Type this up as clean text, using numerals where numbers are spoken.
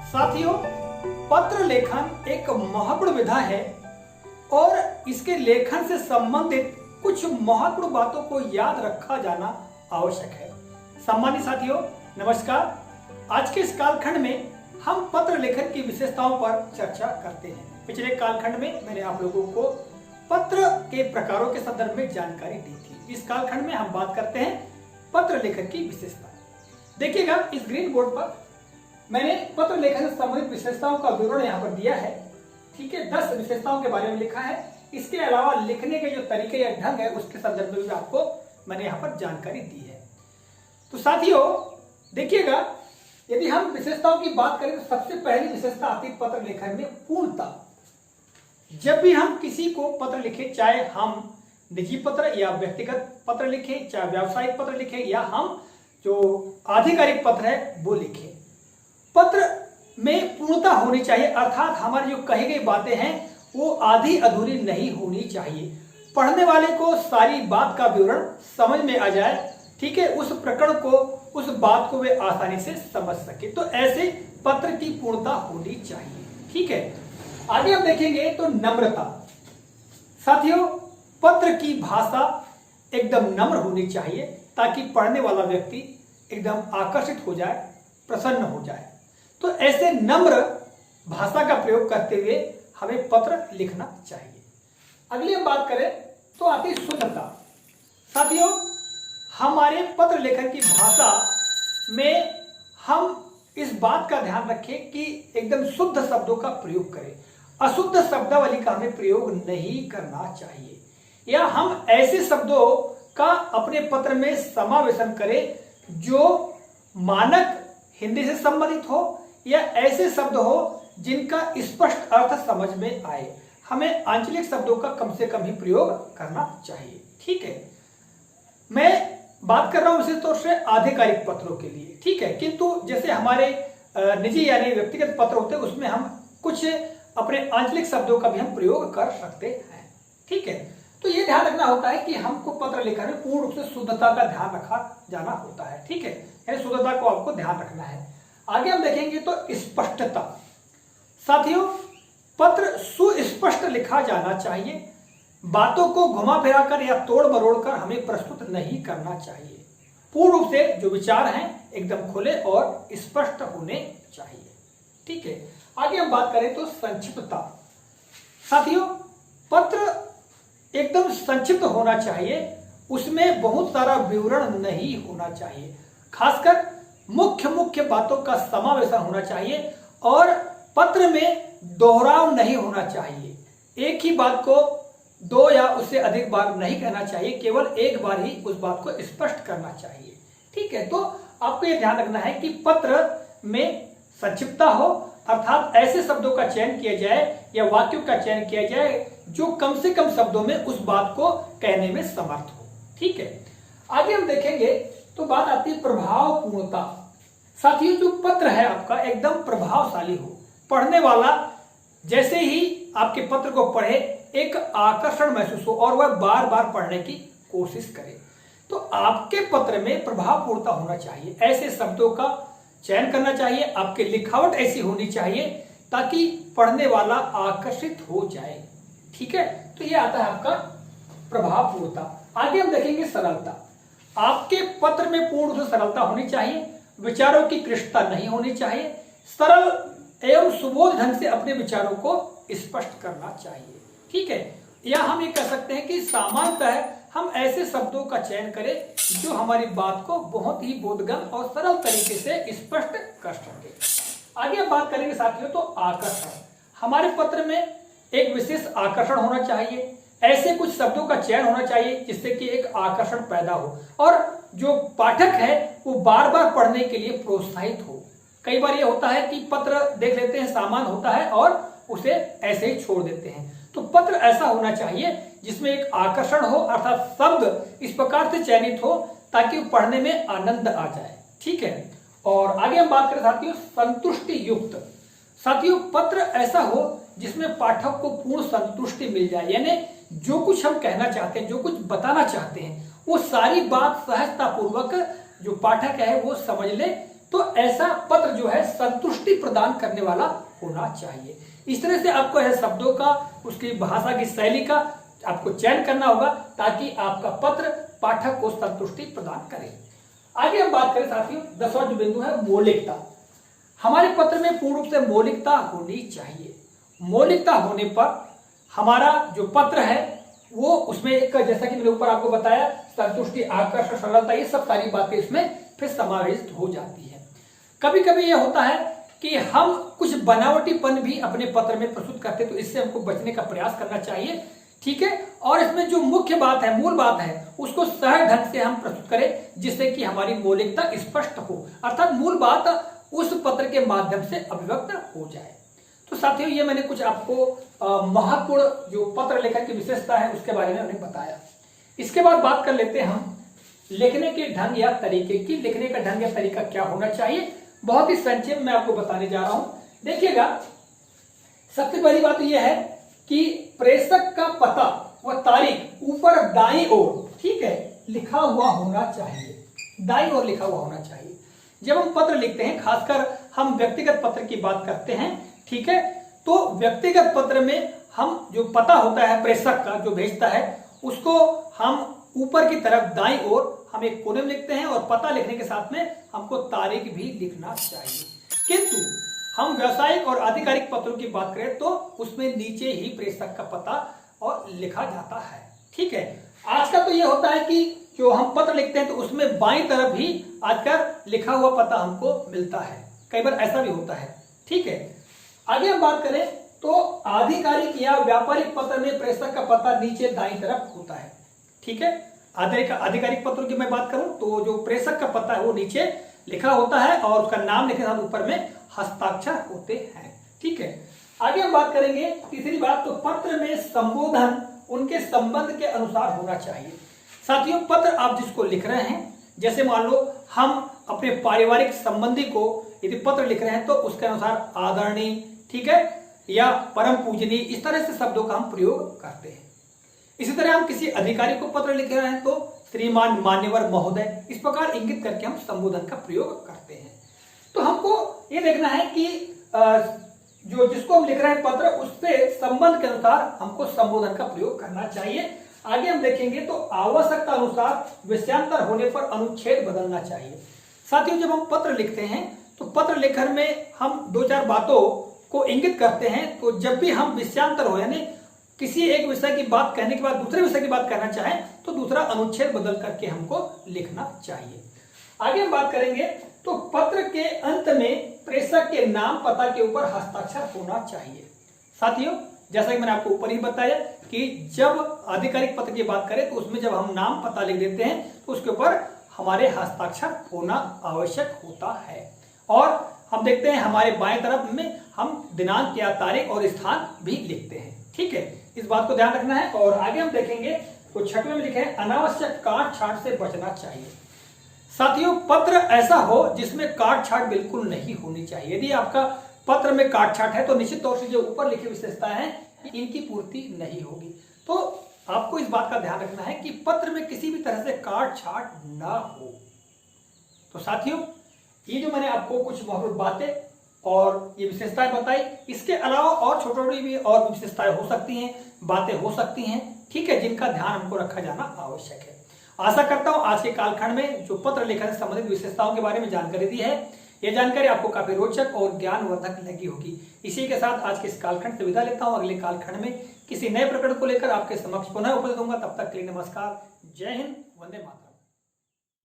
साथियों, पत्र लेखन एक महत्वपूर्ण विधा है और इसके लेखन से संबंधित कुछ महत्वपूर्ण बातों को याद रखा जाना आवश्यक है। सम्मानित साथियों, नमस्कार। आज के इस कालखंड में हम पत्र लेखन की विशेषताओं पर चर्चा करते हैं। पिछले कालखंड में मैंने आप लोगों को पत्र के प्रकारों के संदर्भ में जानकारी दी थी। इस कालखंड में हम बात करते हैं पत्र लेखन की विशेषता। देखिएगा, इस ग्रीन बोर्ड पर मैंने पत्र लेखन से संबंधित विशेषताओं का विवरण यहाँ पर दिया है। ठीक है, 10 विशेषताओं के बारे में लिखा है। इसके अलावा लिखने के जो तरीके या ढंग है उसके संदर्भ में भी आपको मैंने यहाँ पर जानकारी दी है। तो साथियों देखिएगा, यदि हम विशेषताओं की बात करें तो सबसे पहली विशेषता आती है पत्र लेखन में पूर्णता। जब भी हम किसी को पत्र लिखें, चाहे हम निजी पत्र या व्यक्तिगत पत्र लिखें, चाहे व्यावसायिक पत्र लिखें या हम जो आधिकारिक पत्र है वो लिखें, पत्र में पूर्णता होनी चाहिए। अर्थात हमारी जो कही गई बातें हैं वो आधी अधूरी नहीं होनी चाहिए। पढ़ने वाले को सारी बात का विवरण समझ में आ जाए। ठीक है, उस प्रकरण को, उस बात को वे आसानी से समझ सके। तो ऐसे पत्र की पूर्णता होनी चाहिए। ठीक है, आगे हम देखेंगे तो नम्रता। साथियों, पत्र की भाषा एकदम नम्र होनी चाहिए ताकि पढ़ने वाला व्यक्ति एकदम आकर्षित हो जाए, प्रसन्न हो जाए। तो ऐसे नम्र भाषा का प्रयोग करते हुए हमें पत्र लिखना चाहिए। अगली हम बात करें तो आती है शुद्धता। साथियों, हमारे पत्र लेखन की भाषा में हम इस बात का ध्यान रखें कि एकदम शुद्ध शब्दों का प्रयोग करें। अशुद्ध शब्दावली का हमें प्रयोग नहीं करना चाहिए, या हम ऐसे शब्दों का अपने पत्र में समावेशन करें जो मानक हिंदी से संबंधित हो या ऐसे शब्द हो जिनका स्पष्ट अर्थ समझ में आए। हमें आंचलिक शब्दों का कम से कम ही प्रयोग करना चाहिए। ठीक है, मैं बात कर रहा हूं विशेष तौर से आधिकारिक पत्रों के लिए। ठीक है, किंतु जैसे हमारे निजी यानी व्यक्तिगत पत्र होते हैं उसमें हम कुछ अपने आंचलिक शब्दों का भी हम प्रयोग कर सकते हैं। ठीक है, तो ये ध्यान रखना होता है कि हमको पत्र लेखन में पूर्ण रूप से शुद्धता का ध्यान रखा जाना होता है। ठीक है, यानी शुद्धता को आपको ध्यान रखना है। आगे हम देखेंगे तो स्पष्टता। साथियों, पत्र सुस्पष्ट लिखा जाना चाहिए। बातों को घुमा फिराकर या तोड़ मरोड़ कर हमें प्रस्तुत नहीं करना चाहिए। पूर्ण रूप से जो विचार हैं एकदम खुले और स्पष्ट होने चाहिए। ठीक है, आगे हम बात करें तो संक्षिप्तता। साथियों, पत्र एकदम संक्षिप्त होना चाहिए, उसमें बहुत सारा विवरण नहीं होना चाहिए। खासकर मुख्य मुख्य बातों का समावेशन होना चाहिए और पत्र में दोहराव नहीं होना चाहिए। एक ही बात को 2 या उससे अधिक बार नहीं कहना चाहिए, केवल एक बार ही उस बात को स्पष्ट करना चाहिए। ठीक है, तो आपको यह ध्यान रखना है कि पत्र में संक्षिप्तता हो, अर्थात ऐसे शब्दों का चयन किया जाए या वाक्यों का चयन किया जाए जो कम से कम शब्दों में उस बात को कहने में समर्थ हो। ठीक है, आगे हम देखेंगे तो बात आती है प्रभावपूर्णता। साथियों, जो पत्र है आपका एकदम प्रभावशाली हो, पढ़ने वाला जैसे ही आपके पत्र को पढ़े एक आकर्षण महसूस हो और वह बार बार पढ़ने की कोशिश करे। तो आपके पत्र में प्रभावपूर्णता होना चाहिए। ऐसे शब्दों का चयन करना चाहिए, आपकी लिखावट ऐसी होनी चाहिए ताकि पढ़ने वाला आकर्षित हो जाए। ठीक है, तो यह आता है आपका प्रभावपूर्णता। आगे हम देखेंगे सरलता। आपके पत्र में पूर्ण रूप से सरलता होनी चाहिए, विचारों की क्लिष्टता नहीं होनी चाहिए। सरल एवं सुबोध ढंग से अपने विचारों को स्पष्ट करना चाहिए। ठीक है, या हम ये कह सकते हैं कि सामान्यतः हम ऐसे शब्दों का चयन करें जो हमारी बात को बहुत ही बोधगम्य और सरल तरीके से स्पष्ट कर सके। आगे हम बात करेंगे साथियों तो आकर्षण। हमारे पत्र में एक विशेष आकर्षण होना चाहिए। ऐसे कुछ शब्दों का चयन होना चाहिए जिससे कि एक आकर्षण पैदा हो और जो पाठक है वो बार बार पढ़ने के लिए प्रोत्साहित हो। कई बार ये होता है कि पत्र देख लेते हैं, सामान्य होता है और उसे ऐसे ही छोड़ देते हैं। तो पत्र ऐसा होना चाहिए जिसमें एक आकर्षण हो, अर्थात शब्द इस प्रकार से चयनित हो ताकि पढ़ने में आनंद आ जाए। ठीक है, और आगे हम बात करें साथियों संतुष्टि युक्त। साथियों, पत्र ऐसा हो जिसमें पाठक को पूर्ण संतुष्टि मिल जाए, यानी जो कुछ हम कहना चाहते हैं, जो कुछ बताना चाहते हैं, वो सारी बात सहजता पूर्वक जो पाठक है वो समझ ले, तो ऐसा पत्र जो है संतुष्टि प्रदान करने वाला होना चाहिए। इस तरह से आपको ऐसे शब्दों का, उसकी भाषा की शैली का आपको चयन करना होगा ताकि आपका पत्र पाठक को संतुष्टि प्रदान करे। आगे हम बात करें साथियों, 10वां जो बिंदु है मौलिकता। हमारे पत्र में पूर्ण रूप से मौलिकता होनी चाहिए। मौलिकता होने पर हमारा जो पत्र है वो उसमें एक, जैसा कि मैंने ऊपर आपको बताया, संतुष्टि, आकर्षण, सरलता, ये सब सारी बातें इसमें फिर समावेशित हो जाती है। कभी कभी ये होता है कि हम कुछ बनावटीपन भी अपने पत्र में प्रस्तुत करते हैं, तो इससे हमको बचने का प्रयास करना चाहिए, ठीक है। और इसमें जो मुख्य बात है, मूल बात है, उसको सहज ढंग से हम प्रस्तुत करें जिससे कि हमारी मौलिकता स्पष्ट हो, अर्थात मूल बात उस पत्र के माध्यम से अभिव्यक्त हो जाए। तो साथियों, ये मैंने कुछ आपको महत्वपूर्ण जो पत्र लेखन की विशेषता है उसके बारे में मैंने बताया। इसके बाद बात कर लेते हैं हम लिखने के ढंग या तरीके की। लिखने का ढंग या तरीका क्या होना चाहिए, बहुत ही संक्षेप में आपको बताने जा रहा हूं। देखिएगा, सबसे पहली बात यह है कि प्रेषक का पता व तारीख ऊपर दाईं ओर, ठीक है, लिखा हुआ होना चाहिए, दाईं ओर लिखा हुआ होना चाहिए। जब हम पत्र लिखते हैं, खासकर हम व्यक्तिगत पत्र की बात करते हैं, ठीक है, तो व्यक्तिगत पत्र में हम जो पता होता है प्रेषक का जो भेजता है, उसको हम ऊपर की तरफ दाईं ओर हम एक कोने में लिखते हैं और पता लिखने के साथ में हमको तारीख भी लिखना चाहिए। किंतु हम व्यावसायिक और आधिकारिक पत्रों की बात करें तो उसमें नीचे ही प्रेषक का पता और लिखा जाता है, ठीक है। आजकल तो यह होता है कि जो हम पत्र लिखते हैं तो उसमें बाईं तरफ ही आजकल लिखा हुआ पता हमको मिलता है, कई बार ऐसा भी होता है, ठीक है। आगे हम बात करें तो आधिकारिक या व्यापारिक पत्र में प्रेषक का पता नीचे दाईं तरफ होता है, ठीक है। आधिकारिक पत्रों की मैं बात करूं तो जो प्रेषक का पता है वो नीचे लिखा होता है और उसका नाम लिखे साथ ऊपर में हस्ताक्षर होते हैं, ठीक है। आगे हम बात करेंगे तीसरी बात, तो पत्र में संबोधन उनके संबंध के अनुसार होना चाहिए। साथियों, पत्र आप जिसको लिख रहे हैं, जैसे मान लो हम अपने पारिवारिक संबंधी को यदि पत्र लिख रहे हैं तो उसके अनुसार आदरणीय, ठीक है, या परम पूजनीय, इस तरह से शब्दों का हम प्रयोग करते हैं। इसी तरह हम किसी अधिकारी को पत्र लिख रहे हैं तो श्रीमान, मान्यवर, महोदय, इस प्रकार इंगित करके हम संबोधन का प्रयोग करते हैं। तो हमको ये देखना है कि जो जिसको हम लिख रहे हैं पत्र, उससे संबंध के अनुसार हमको संबोधन का प्रयोग करना चाहिए। आगे हम देखेंगे तो आवश्यकता अनुसार विषयांतर होने पर अनुच्छेद बदलना चाहिए। साथियों, जब हम पत्र लिखते हैं तो पत्र लेखन में हम 2-4 बातों को इंगित करते हैं, तो जब भी हम विषयांतर हो यानी किसी एक विषय की बात कहने के बाद दूसरे विषय की बात करना चाहें तो दूसरा अनुच्छेद बदल करके हमको लिखना चाहिए। आगे हम बात करेंगे तो पत्र के अंत में प्रेषक के नाम पता के ऊपर हस्ताक्षर होना चाहिए। साथियों, जैसा कि मैंने आपको ऊपर ही बताया कि जब आधिकारिक पत्र की बात करें तो उसमें जब हम नाम पता लिख देते हैं तो उसके ऊपर हमारे हस्ताक्षर होना आवश्यक होता है। और हम देखते हैं हमारे बाएं तरफ में हम दिनांक या तारीख और स्थान भी लिखते हैं, ठीक है, इस बात को ध्यान रखना है। और आगे हम देखेंगे तो 6वें में लिखे हैं अनावश्यक काट छाट से बचना चाहिए। साथियों, पत्र ऐसा हो जिसमें काट छाट बिल्कुल नहीं होनी चाहिए। यदि आपका पत्र में काट छाट है तो निश्चित तौर से जो ऊपर लिखी विशेषताएं हैं इनकी पूर्ति नहीं होगी। तो आपको इस बात का ध्यान रखना है कि पत्र में किसी भी तरह से काट छाट ना हो। तो साथियों, ये जो मैंने आपको कुछ महत्वपूर्ण बातें और ये विशेषताएं बताई, इसके अलावा और छोटी छोटी भी और विशेषताएं हो सकती हैं, बातें हो सकती हैं, ठीक है, जिनका ध्यान हमको रखा जाना आवश्यक है। आशा करता हूं आज के कालखंड में जो पत्र लेखन से संबंधित विशेषताओं के बारे में जानकारी दी है, यह जानकारी आपको काफी रोचक और ज्ञानवर्धक लगी होगी। इसी के साथ आज के इस कालखंड से विदा लेता हूं। अगले कालखंड में किसी नए प्रकरण को लेकर आपके समक्ष पुनः उपस्थित होऊंगा। तब तक के लिए नमस्कार, जय हिंद, वंदे मातरम।